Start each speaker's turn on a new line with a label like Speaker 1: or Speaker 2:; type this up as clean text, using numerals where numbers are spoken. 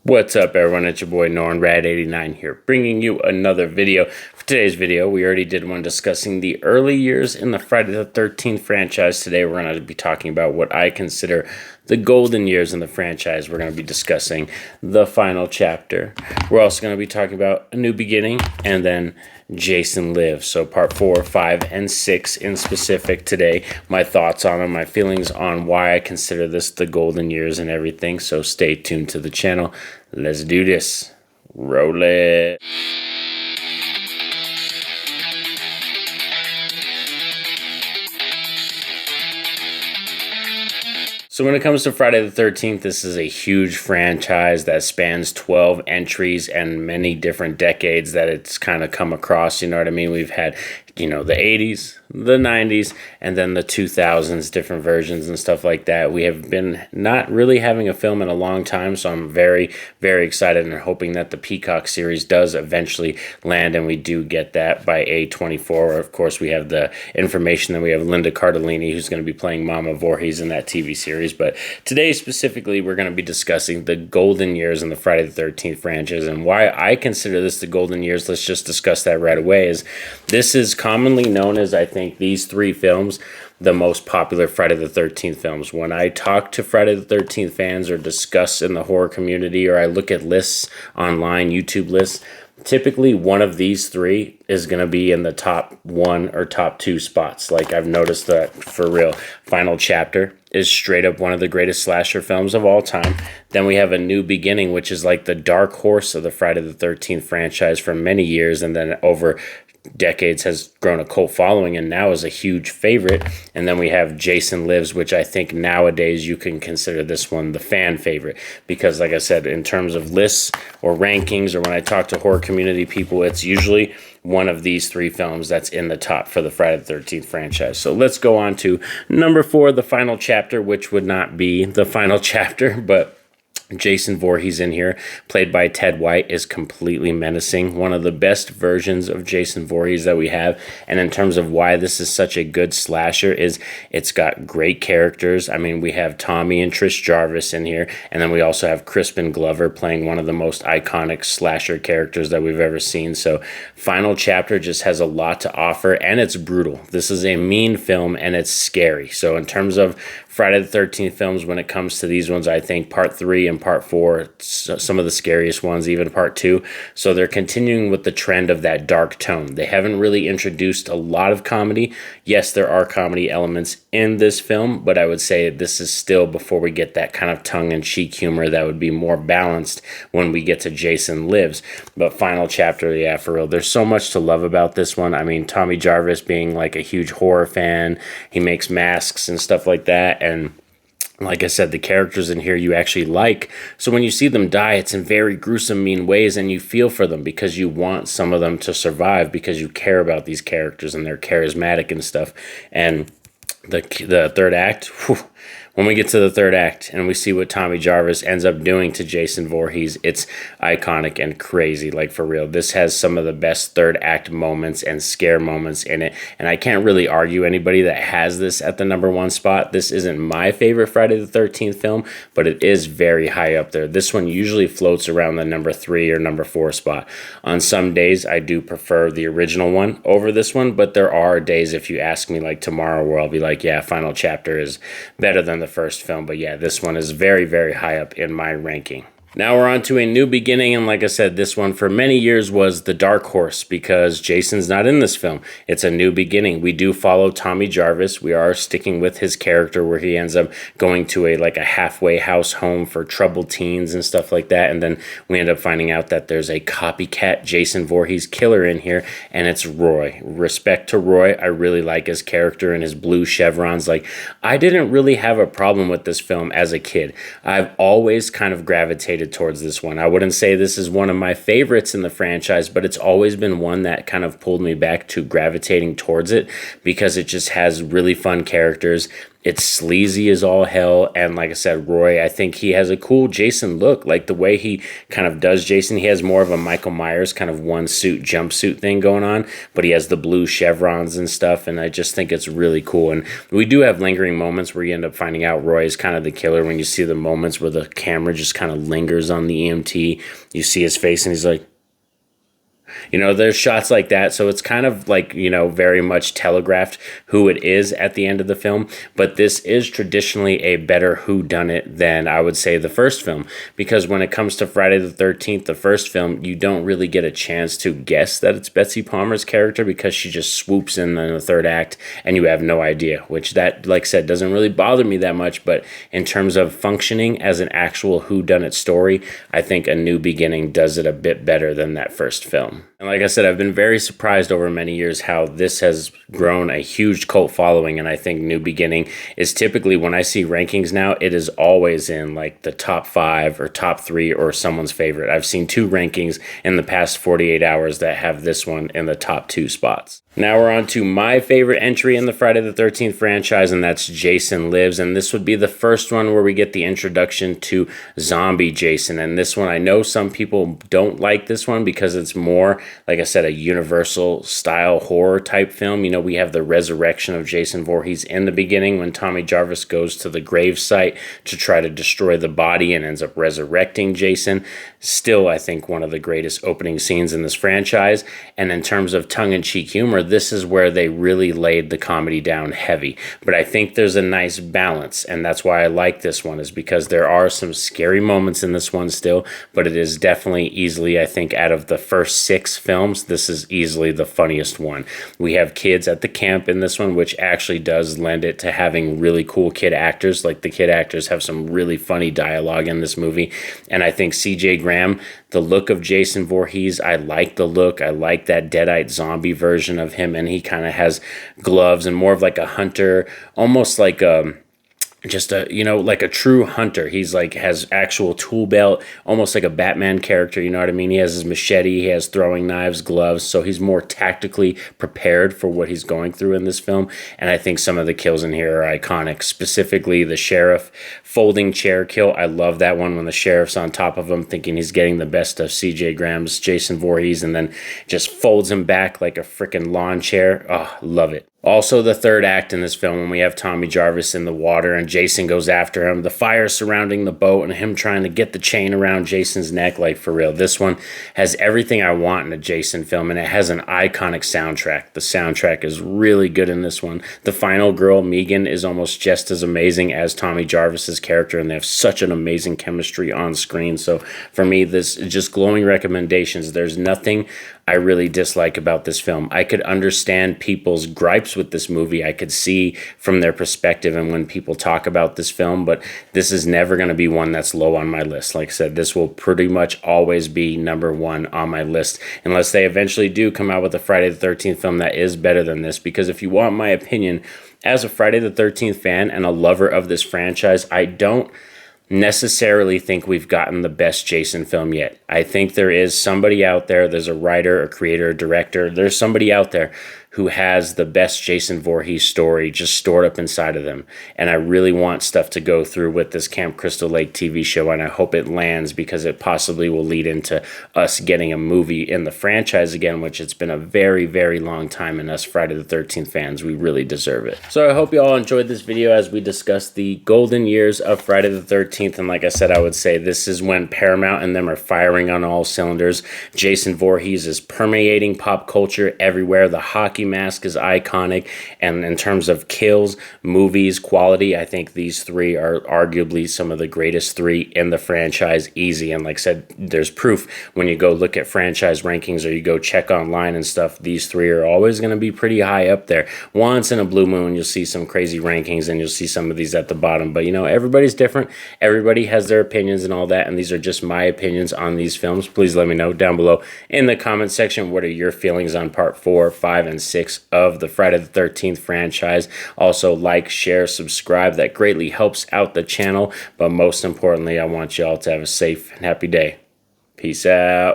Speaker 1: What's up, everyone? It's your boy NornRad89 here, bringing you another video. For today's video, we already did one discussing the early years in the Friday the 13th franchise. Today, we're going to be talking about what I consider the golden years in the franchise. We're going to be discussing the final chapter. We're also going to be talking about A New Beginning and then Jason Lives. So part 4, 5, and 6 in specific today. My thoughts on them, my feelings on why I consider this the golden years and everything. So stay tuned to the channel. Let's do this. Roll it. So when it comes to Friday the 13th, this is a huge franchise that spans 12 entries and many different decades that it's kind of come across, you know what I mean? We've had, the 80s, the 90s, and then the 2000s, different versions and stuff like that. We have been not really having a film in a long time, so I'm very, very excited and hoping that the Peacock series does eventually land, and we do get that by A24. Of course, we have the information that we have Linda Cardellini, who's going to be playing Mama Voorhees in that TV series. But today, specifically, we're going to be discussing the golden years in the Friday the 13th franchise, and why I consider this the golden years. Let's just discuss that right away. Is this is commonly known as, I think, these three films, the most popular Friday the 13th films. When I talk to Friday the 13th fans or discuss in the horror community, or I look at lists online, YouTube lists, typically one of these three is going to be in the top one or top two spots. Like, I've noticed that for real. Final Chapter is straight up one of the greatest slasher films of all time. Then we have A New Beginning, which is like the dark horse of the Friday the 13th franchise for many years, and then over decades has grown a cult following and now is a huge favorite. And then we have Jason Lives, which I think nowadays you can consider this one the fan favorite, because like I said, in terms of lists or rankings, or when I talk to horror community people, it's usually one of these three films that's in the top for the Friday the 13th franchise. So let's go on to number 4, The Final Chapter, which would not be the final chapter, but Jason Voorhees in here, played by Ted White, is completely menacing. One of the best versions of Jason Voorhees that we have. And in terms of why this is such a good slasher, is it's got great characters. I mean, we have Tommy and Trish Jarvis in here, and then we also have Crispin Glover playing one of the most iconic slasher characters that we've ever seen. So Final Chapter just has a lot to offer, and it's brutal. This is a mean film, and it's scary. So in terms of Friday the 13th films, when it comes to these ones, I think part 3 and part 4, some of the scariest ones, even part 2. So they're continuing with the trend of that dark tone. They haven't really introduced a lot of comedy. Yes, there are comedy elements in this film, but I would say this is still before we get that kind of tongue-in-cheek humor that would be more balanced when we get to Jason Lives. But Final Chapter, yeah, for real, there's so much to love about this one. I mean, Tommy Jarvis being like a huge horror fan, he makes masks and stuff like that. And like I said, the characters in here you actually like. So when you see them die, it's in very gruesome, mean ways, and you feel for them because you want some of them to survive, because you care about these characters and they're charismatic and stuff. And the third act, whew, when we get to the third act and we see what Tommy Jarvis ends up doing to Jason Voorhees, it's iconic and crazy, like for real. This has some of the best third act moments and scare moments in it, and I can't really argue anybody that has this at the number 1 spot. This isn't my favorite Friday the 13th film, but it is very high up there. This one usually floats around the number 3 or number 4 spot. On some days, I do prefer the original one over this one, but there are days, if you ask me, like tomorrow, where I'll be like, yeah, Final Chapter is better than the first film. But yeah, this one is very, very high up in my ranking. Now we're on to A New Beginning, and like I said, this one for many years was the dark horse because Jason's not in this film. It's A New Beginning. We do follow Tommy Jarvis. We are sticking with his character where he ends up going to a halfway house home for troubled teens and stuff like that, and then we end up finding out that there's a copycat Jason Voorhees killer in here, and it's Roy. Respect to Roy. I really like his character and his blue chevrons. Like, I didn't really have a problem with this film as a kid. I've always kind of gravitated towards this one. I wouldn't say this is one of my favorites in the franchise, but it's always been one that kind of pulled me back to gravitating towards it because it just has really fun characters. It's sleazy as all hell. And like I said, Roy, I think he has a cool Jason look. Like the way he kind of does Jason, he has more of a Michael Myers kind of one suit jumpsuit thing going on, but he has the blue chevrons and stuff. And I just think it's really cool. And we do have lingering moments where you end up finding out Roy is kind of the killer when you see the moments where the camera just kind of lingers on the EMT. You see his face and he's like, you know, there's shots like that. So it's kind of like, you know, very much telegraphed who it is at the end of the film. But this is traditionally a better whodunit than I would say the first film. Because when it comes to Friday the 13th, the first film, you don't really get a chance to guess that it's Betsy Palmer's character because she just swoops in the third act and you have no idea. Which that, like I said, doesn't really bother me that much. But in terms of functioning as an actual whodunit story, I think A New Beginning does it a bit better than that first film. And like I said, I've been very surprised over many years how this has grown a huge cult following. And I think New Beginning is typically, when I see rankings now, it is always in like the top 5 or top 3 or someone's favorite. I've seen 2 rankings in the past 48 hours that have this one in the top 2 spots. Now we're on to my favorite entry in the Friday the 13th franchise, and that's Jason Lives. And this would be the first one where we get the introduction to zombie Jason. And this one, I know some people don't like this one because it's more, like I said, a Universal style horror type film. You know, we have the resurrection of Jason Voorhees in the beginning when Tommy Jarvis goes to the grave site to try to destroy the body and ends up resurrecting Jason. Still, I think one of the greatest opening scenes in this franchise. And in terms of tongue-in-cheek humor, this is where they really laid the comedy down heavy. But I think there's a nice balance, and that's why I like this one, is because there are some scary moments in this one still, but it is definitely easily, I think, out of the first 6 films, this is easily the funniest one. We have kids at the camp in this one, which actually does lend it to having really cool kid actors. Like the kid actors have some really funny dialogue in this movie, and I think CJ Graham, the look of Jason Voorhees, I like the look. I like that deadite zombie version of him, and he kind of has gloves and more of like a hunter, almost like just a, you know, like a true hunter. He's like has actual tool belt, almost like a Batman character, you know what I mean? He has his machete, he has throwing knives, gloves, so he's more tactically prepared for what he's going through in this film. And I think some of the kills in here are iconic, specifically the sheriff folding chair kill. I love that one when the sheriff's on top of him thinking he's getting the best of CJ Graham's Jason Voorhees and then just folds him back like a freaking lawn chair. Oh, love it. Also, the third act in this film, when we have Tommy Jarvis in the water and Jason goes after him, the fire surrounding the boat and him trying to get the chain around Jason's neck, like for real. This one has everything I want in a Jason film, and it has an iconic soundtrack. The soundtrack is really good in this one. The final girl, Megan, is almost just as amazing as Tommy Jarvis's character, and they have such an amazing chemistry on screen. So for me, this is just glowing recommendations. There's nothing I really dislike about this film. I could understand people's gripes with this movie. I could see from their perspective and when people talk about this film, but this is never going to be one that's low on my list. Like I said, this will pretty much always be number 1 on my list unless they eventually do come out with a Friday the 13th film that is better than this. Because if you want my opinion, as a Friday the 13th fan and a lover of this franchise, I don't necessarily think we've gotten the best Jason film yet. I think there is somebody out there, there's a writer, a creator, a director, there's somebody out there who has the best Jason Voorhees story just stored up inside of them. And I really want stuff to go through with this Camp Crystal Lake TV show, and I hope it lands because it possibly will lead into us getting a movie in the franchise again, which it's been a very, very long time, and us Friday the 13th fans, we really deserve it. So I hope you all enjoyed this video as we discuss the golden years of Friday the 13th. And like I said, I would say this is when Paramount and them are firing on all cylinders. Jason Voorhees is permeating pop culture everywhere. The hockey mask is iconic, and in terms of kills, movies, quality, I think these 3 are arguably some of the greatest 3 in the franchise, easy. And like I said, there's proof when you go look at franchise rankings or you go check online and stuff. These 3 are always going to be pretty high up there. Once in a blue moon, you'll see some crazy rankings and you'll see some of these at the bottom, but you know, everybody's different. Everybody has their opinions and all that, and these are just my opinions on these films. Please let me know down below in the comment section what are your feelings on part 4, 5, and 6 of the Friday the 13th franchise. Also, like, share, subscribe. That greatly helps out the channel. But most importantly, I want y'all to have a safe and happy day. Peace out.